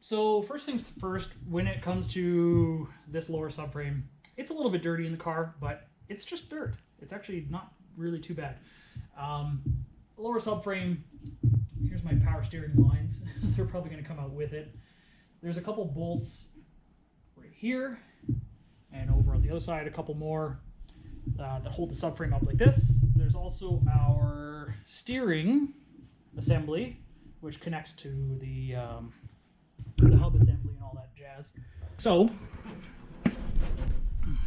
So first things first, when it comes to this lower subframe, it's a little bit dirty in the car, but it's just dirt. It's actually not really too bad. Lower subframe, here's my power steering lines. They're probably going to come out with it. There's a couple bolts right here, and over on the other side a couple more that hold the subframe up like this. There's also our steering assembly, which connects to the hub assembly and all that jazz. So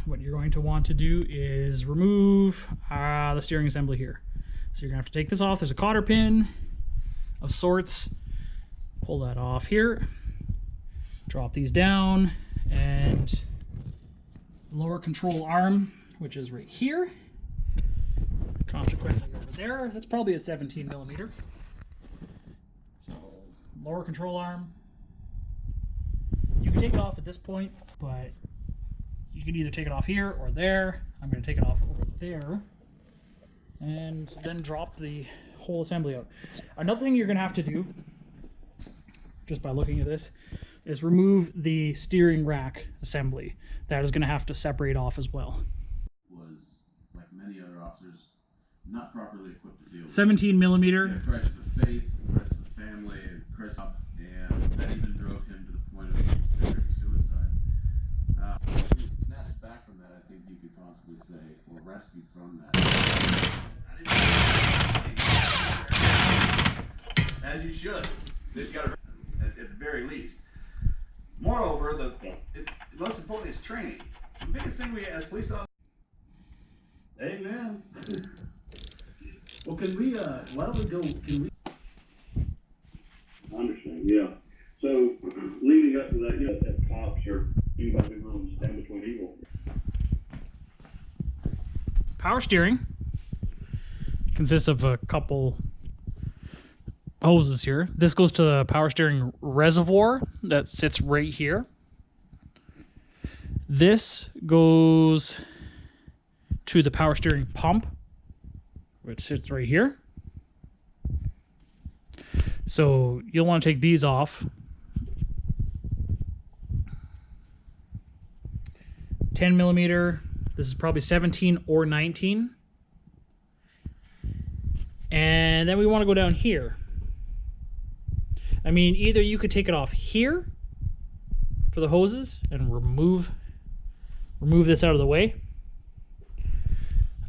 what you're going to want to do is remove the steering assembly here. So you're gonna have to take this off. There's a cotter pin of sorts. Pull that off here. Drop these down, and lower control arm, which is right here. Consequently over there, that's probably a 17 millimeter. So lower control arm. You can take it off at this point, but you can either take it off here or there. I'm going to take it off over there, and then drop the whole assembly out. Another thing you're going to have to do, just by looking at this, is remove the steering rack assembly. That is going to have to separate off as well. Was, like many other officers, not properly equipped to deal with 17 millimeter. a crisis of faith, a crisis of family, a crisis of, and that even drove him to the point of considering suicide. If he was snatched back from that, I think you could possibly say, or rescued from that. As you should. Just got to, at the very least. Moreover, most important is training. The biggest thing we as police officers. Amen. Well, can we, why don't we go, can we? I understand, yeah. So, leading up to that, you know, that cops or anybody who wants to stand between evil. Power steering consists of a couple hoses here. This goes to the power steering reservoir that sits right here. This goes to the power steering pump, which sits right here. So you'll want to take these off. 10 millimeter. This is probably 17 or 19. And then we want to go down here. I mean, either you could take it off here for the hoses and remove this out of the way.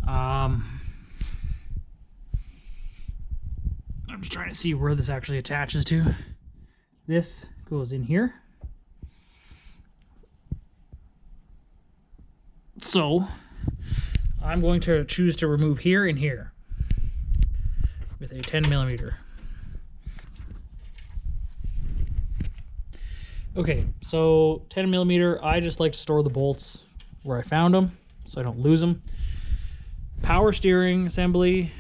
I'm just trying to see where this actually attaches to. This goes in here. So I'm going to choose to remove here and here with a 10 millimeter. Okay, so 10 millimeter, I just like to store the bolts where I found them so I don't lose them. Power steering assembly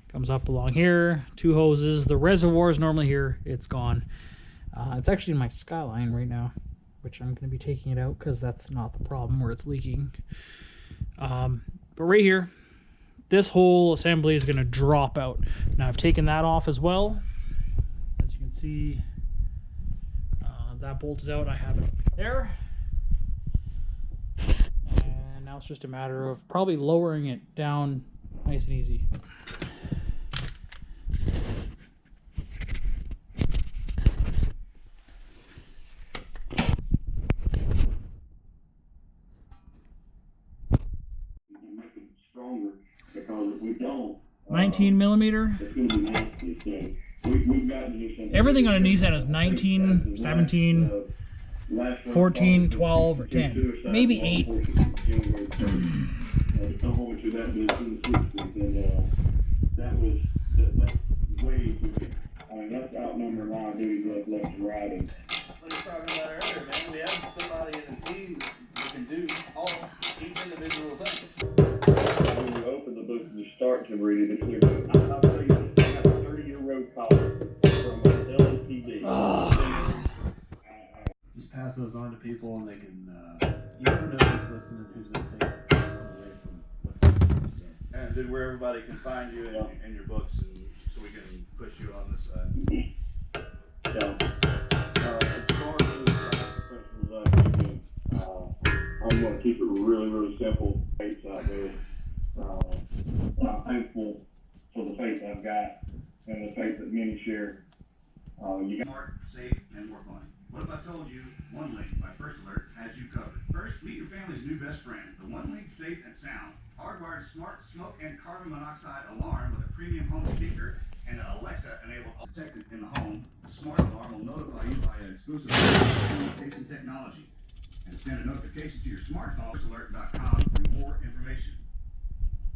comes up along here, 2 hoses. The reservoir is normally here, it's gone. It's actually in my Skyline right now, which I'm going to be taking it out because that's not the problem where it's leaking. But right here, this whole assembly is going to drop out. Now I've taken that off as well. As you can see, that bolt is out. I have it there. And now it's just a matter of probably lowering it down nice and easy. Make it stronger, because if we don't, 19 millimeter. it's going to be nasty. So we've got to do something. Everything on a Nissan is 19, 17, 14, 12, or 10. Maybe 8. Don't hold me to that, but it's in the system, and that's way too big. I mean, that's outnumbering line duty left and right. And Like we were talking about earlier, man. We have somebody in the team who can do each individual thing. when you open the book and you start to read it, it's clear. I'll tell you this, I have a 30-year road collar from LAPD. Just pass those on to people, and they can, you never know who's listening, who's going to take it away from what's happening. So. And then where everybody can find you in your books, and so we can push you on this side. Yeah. As far as got and the faith that many share. You got Smart, safe, and more fun. What if I told you One Link by First Alert has you covered? First, meet your family's new best friend, the One Link Safe and Sound hardwired smart smoke and carbon monoxide alarm with a premium home speaker and an Alexa-enabled protected in the home. The smart alarm will notify you via exclusive communication technology and send a notification to your smartphone. FirstAlert.com for more information.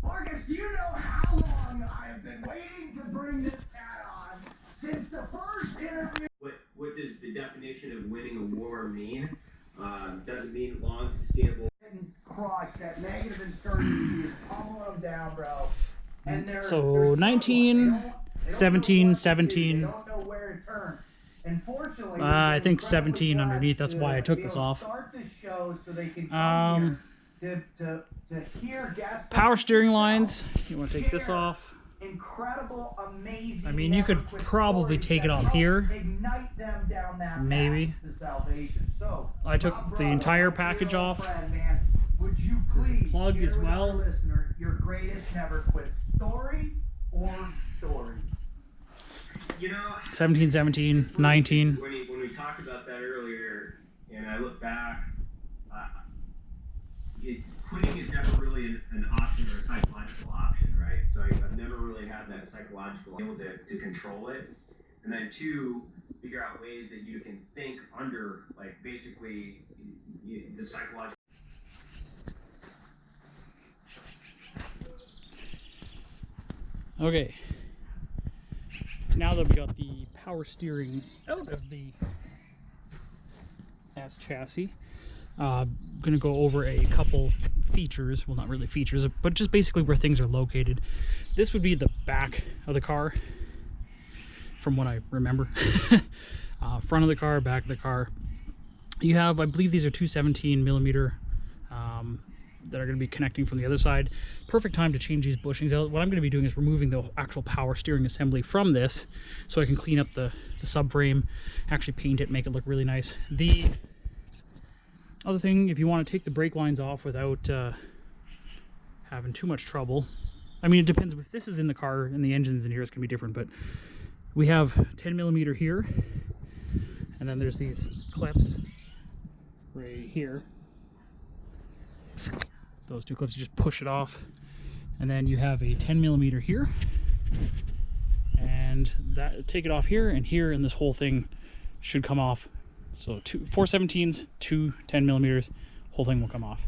Marcus, do you know how long I have been waiting to bring this cat on? Since the first interview. What does the definition of winning a war mean? Doesn't mean long, sustainable. Crush that negative uncertainty is pummeling them down, bro. And they're So 19, 17, 17. They don't know where to turn. Unfortunately, I think 17 underneath. That's why I took this off. Start the show so they can come here to hear guests. Power steering lines. You want to take this off? Incredible, amazing. I mean, you could probably take it off here. Ignite them down that Maybe. path to salvation. So I took the entire package off. Man, would you please Plug share as with our well. listener your greatest never quit story or story? You know, 17, 17, 19. When we talked about that earlier, and I look back, quitting is never really an option or a psychological option, right? So I've never really had that psychological able to control it. And then two, figure out ways that you can think under, like, basically the psychological. Okay. Now that we got the power steering out of the S chassis, going to go over a couple features. Well, not really features, but just basically where things are located. This would be the back of the car, from what I remember. Front of the car, back of the car. You have, I believe these are 217 millimeter that are going to be connecting from the other side. Perfect time to change these bushings out. What I'm going to be doing is removing the actual power steering assembly from this so I can clean up the subframe, actually paint it, make it look really nice. The other thing, if you want to take the brake lines off without having too much trouble, I mean, it depends. If this is in the car and the engine's in here, it's going to be different, but we have 10 millimeter here, and then there's these clips right here. Those two clips, you just push it off, and then you have a 10 millimeter here, and that take it off here and here, and this whole thing should come off. So 4 17s, 2 10 millimeters, whole thing will come off.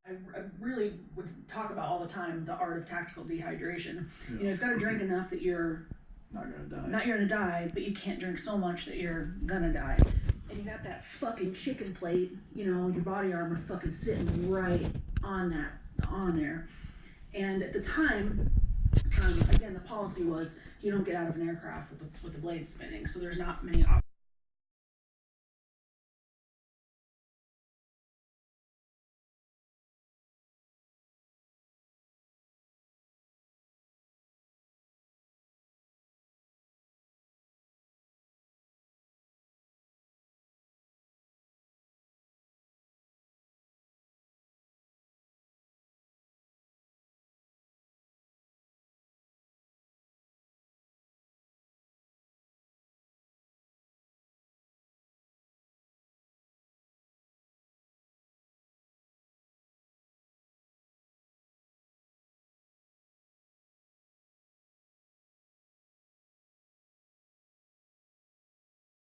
I really would talk about all the time the art of tactical dehydration. You know, you've got to drink enough that you're Not gonna die. not you're gonna die, but you can't drink so much that you're gonna die. And you got that fucking chicken plate, you know, your body armor fucking sitting right on there. And at the time, again, the policy was you don't get out of an aircraft with the blade spinning, so there's not many options.